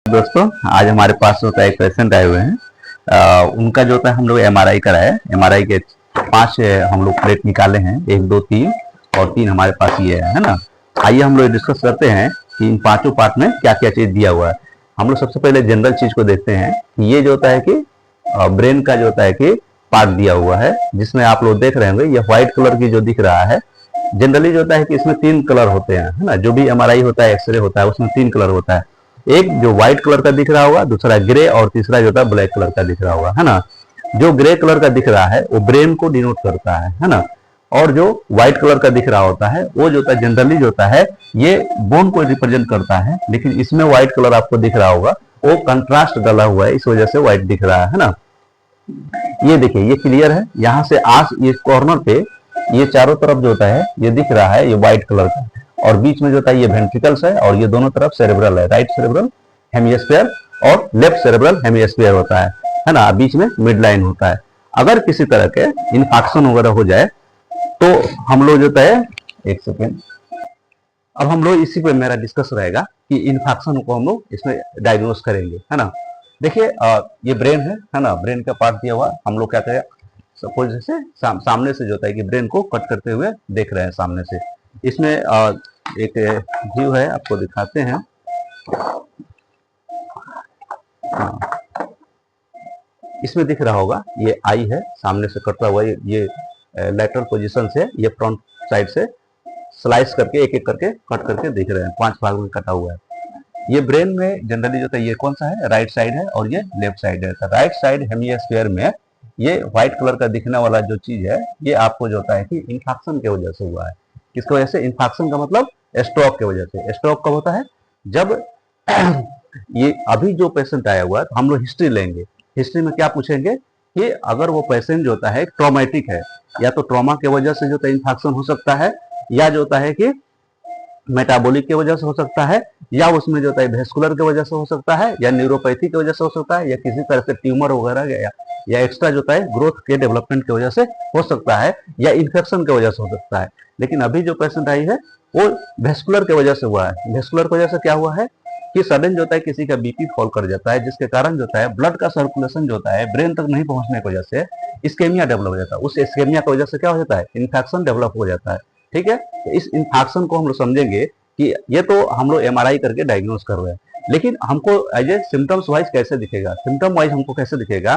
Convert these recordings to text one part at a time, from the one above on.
दोस्तों आज हमारे पास होता है एक पेशेंट आए हुए हैं। उनका जो होता है हम लोग एमआरआई कराए। एमआरआई के 5 हम लोग प्लेट निकाले हैं, 1 2 3 और 3 हमारे पास ये है ना। आइए हम लोग डिस्कस करते हैं कि इन पांचों पार्ट में क्या क्या चीज दिया हुआ है। हम लोग सबसे पहले जनरल चीज को देखते हैं कि ये जो होता है कि ब्रेन का जो होता है कि पार्ट दिया हुआ है, जिसमें आप लोग देख रहे होंगे ये व्हाइट कलर की जो दिख रहा है। जनरली जो होता है कि इसमें 3 कलर होते हैं, है ना। जो भी एमआरआई होता है, एक्सरे होता है, उसमें 3 कलर होता है। एक जो व्हाइट कलर का दिख रहा होगा, दूसरा ग्रे और तीसरा जो होता है ब्लैक कलर का दिख रहा होगा, है ना। जो ग्रे कलर का दिख रहा है वो ब्रेन को डिनोट करता है ना। और जो व्हाइट कलर का दिख रहा होता है वो जो होता है जनरली जो होता है ये बोन को रिप्रेजेंट करता है। लेकिन इसमें व्हाइट कलर आपको दिख रहा होगा, वो कंट्रास्ट डाला हुआ है, इस वजह से व्हाइट दिख रहा है ना। ये देखिए, ये क्लियर है। यहाँ से आज ये कॉर्नर पे ये चारों तरफ जो होता है ये दिख रहा है, ये व्हाइट कलर का। और बीच में जो होता है ये वेंट्रिकल्स है और ये दोनों तरफ सेरेब्रल है, राइट सेरेब्रल हेमिस्फीयर और लेफ्ट सेरेब्रल हेमिस्फीयर होता है ना। बीच में मिड लाइन होता है। अगर किसी तरह के इन्फेक्शन वगैरह हो जाए तो हम लोग जो है, एक सेकेंड, अब हम लोग इसी पे मेरा डिस्कस रहेगा कि इन्फेक्शन को हम लोग इसमें डायग्नोस करेंगे, है ना। देखिए ये ब्रेन है ना। ब्रेन का पार्ट दिया हुआ, हम लोग क्या करें, सपोज जैसे सामने से जो होता है कि ब्रेन को कट करते हुए देख रहे हैं सामने से। इसमें एक व्यू है, आपको दिखाते हैं। इसमें दिख रहा होगा ये आई है, सामने से कटा हुआ, ये लेटरल पोजीशन से, ये फ्रंट साइड से स्लाइस करके एक एक करके कट करके दिख रहे हैं, 5 भाग में कटा हुआ है। ये ब्रेन में जनरली जो है ये कौन सा है, राइट साइड है और ये लेफ्ट साइड है। तो राइट साइड हेमिस्फीयर में ये व्हाइट कलर का दिखने वाला जो चीज है ये आपको जो होता है कि इन्फेक्शन की वजह से हुआ है। किसकी वजह से? इन्फेक्शन का मतलब स्ट्रोक की वजह से। स्ट्रोक कब होता है? जब ये अभी जो पेशेंट आया हुआ है, तो हम लोग हिस्ट्री लेंगे। हिस्ट्री में क्या पूछेंगे कि अगर वो पेशेंट जो होता है ट्रॉमेटिक है, या तो ट्रॉमा की वजह से जो होता है इन्फेक्शन हो सकता है, या जो होता है कि मेटाबॉलिक की वजह से हो सकता है, या उसमें जो होता है वेस्कुलर की वजह से हो सकता है, या न्यूरोपैथी की वजह से हो सकता है, या किसी तरह से ट्यूमर वगैरह या एक्स्ट्रा जो होता है ग्रोथ के डेवलपमेंट की वजह से हो सकता है, या इन्फेक्शन की वजह से हो सकता है। लेकिन अभी जो पेशेंट आई है वो वेस्कुलर की वजह से हुआ है। वेस्कुलर की वजह से क्या हुआ है कि सडन जो होता है किसी का बीपी फॉल कर जाता है, जिसके कारण जो होता है ब्लड का सर्कुलेशन जो होता है ब्रेन तक नहीं पहुंचने की वजह से इस्केमिया डेवलप हो जाता है। उस इस्केमिया की वजह से क्या हो जाता है, इन्फेक्शन डेवलप हो जाता है। ठीक है, तो इस इन्फेक्शन को हम लोग समझेंगे कि ये तो हम लोग एमआरआई करके डायग्नोस कर रहे हैं, लेकिन हमको एज ए सिम्टम्स वाइज कैसे दिखेगा, सिम्टम वाइज हमको कैसे दिखेगा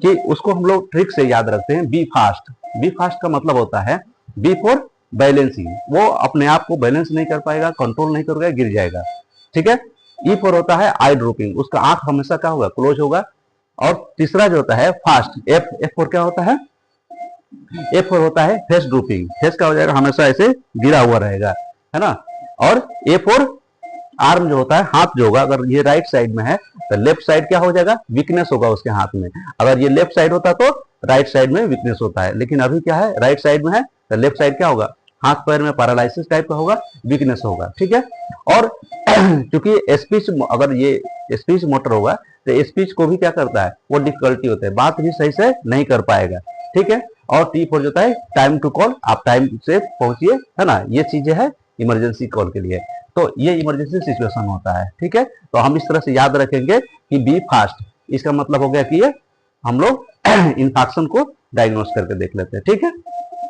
कि उसको हम लोग ट्रिक से याद रखते हैं। B fast. बी फास्ट का मतलब होता है बी फॉर बैलेंसिंग। वो अपने आप को बैलेंस नहीं कर पाएगा, कंट्रोल नहीं करेगा, गिर जाएगा। ठीक है। ई फॉर होता है आई ड्रोपिंग, उसका आंख हमेशा क्या होगा, क्लोज होगा। और तीसरा जो होता है फास्ट। एफ। एफ फॉर क्या होता है? एफ फॉर होता है फेस ड्रोपिंग। फेस का हो जाएगा हमेशा ऐसे गिरा हुआ रहेगा, है ना। और ए फॉर आर्म जो होता है, हाथ जो होगा, अगर ये राइट साइड में है तो लेफ्ट साइड क्या हो जाएगा, वीकनेस होगा उसके हाथ में। अगर ये लेफ्ट साइड होता तो राइट साइड में वीकनेस होता है। लेकिन अभी क्या है, राइट साइड में है तो लेफ्ट साइड क्या होगा, हाथ पैर में पैरालिसिस टाइप का होगा, वीकनेस होगा। ठीक है। और क्योंकि स्पीच, अगर ये स्पीच मोटर होगा तो स्पीच को भी क्या करता है, वो डिफिकल्टी होता है, बात भी सही से नहीं कर पाएगा। ठीक है। और टी फॉर होता है टाइम टू कॉल, आप टाइम से पहुंचिए, है ना। ये चीजें है इमरजेंसी कॉल के लिए। तो ये इमरजेंसी सिचुएशन होता है। ठीक है। तो हम इस तरह से याद रखेंगे कि बी फास्ट, इसका मतलब हो गया कि ये हम लोग इन्फेक्शन को डायग्नोस करके देख लेते हैं। ठीक है।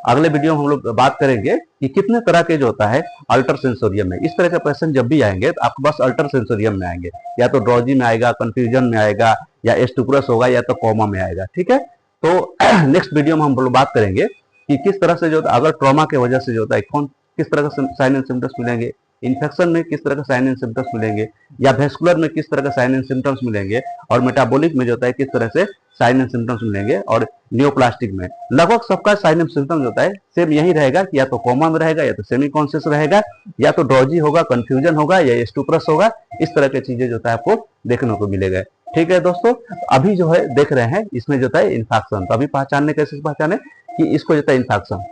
अगले वीडियो में हम लोग बात करेंगे कि कितने तरह के जो होता है अल्टर सेंसोरियम में। इस तरह के पेशेंट जब भी आएंगे तो आपके पास अल्टर सेंसोरियम में आएंगे, या तो ड्रॉजी में आएगा, कंफ्यूजन में आएगा, या स्टुपरस होगा, या तो कोमा में आएगा। ठीक है। तो नेक्स्ट वीडियो में हम लोग बात करेंगे कि किस तरह से जो अगर ट्रॉमा की वजह से जो होता है कौन किस तरह का साइन एंड सिम्टम्स मिलेंगे, इन्फेक्शन में किस तरह का साइन एंड सिम्टम्स मिलेंगे, या वेस्कुलर में किस तरह का साइन एंड सिम्टम्स मिलेंगे, और मेटाबॉलिक में जो होता है किस तरह से साइन एंड सिम्टम्स मिलेंगे, और नियोप्लास्टिक में लगभग सबका साइन एंड सिम्टम्स होता है सेम यही रहेगा कि या तो कोमा में रहेगा, या तो सेमी कॉन्शियस रहेगा, या तो ड्रॉजी होगा, कंफ्यूजन होगा, या स्टुपरस होगा। इस तरह की चीजें जो होता है आपको देखने को मिलेगा। ठीक है दोस्तों, अभी जो है देख रहे हैं इसमें जो है इन्फेक्शन, तो अभी पहचानने कैसे पहचाने कि इसको जो है इन्फेक्शन,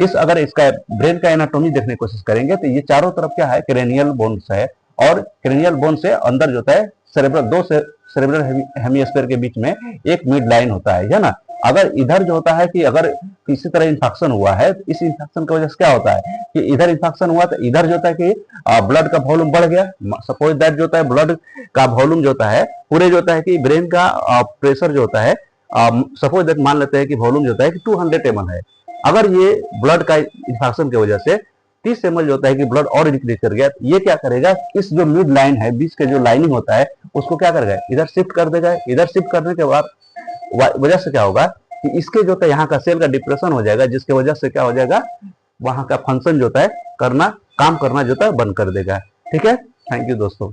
इस अगर इसका ब्रेन का एनाटॉमी देखने की कोशिश करेंगे तो ये चारों तरफ क्या है, क्रेनियल बोन्स है, और क्रेनियल बोन से अंदर जो है सेरेब्रल, दो से सेरेब्रल हेमिस्फीयर के बीच में एक मिड लाइन होता है ना। अगर इधर जो होता है कि अगर किसी तरह इन्फेक्शन हुआ है तो इस इन्फेक्शन की वजह से क्या होता है कि इधर इन्फेक्शन हुआ तो इधर जो होता है कि ब्लड का वॉल्यूम बढ़ गया। सपोज दैट जो होता है ब्लड का वॉल्यूम जो होता है पूरे जो होता है कि ब्रेन का प्रेशर जो होता है, सपोज दैट मान लेते हैं कि वॉल्यूम जो होता है कि 200 ml है। अगर ये ब्लड का इन्फेक्शन की वजह से 30 ml जो होता है कि ब्लड और इंक्रीज कर गया, ये क्या करेगा, इस जो मिड लाइन है, बीच के जो लाइनिंग होता है उसको क्या करेगा, इधर शिफ्ट कर देगा। इधर शिफ्ट करने के बाद वजह से क्या होगा कि इसके जो होता है यहाँ का सेल का डिप्रेशन हो जाएगा, जिसके वजह से क्या हो जाएगा, वहां का फंक्शन जो होता है करना, काम करना जो होता है बंद कर देगा। ठीक है, थैंक यू दोस्तों।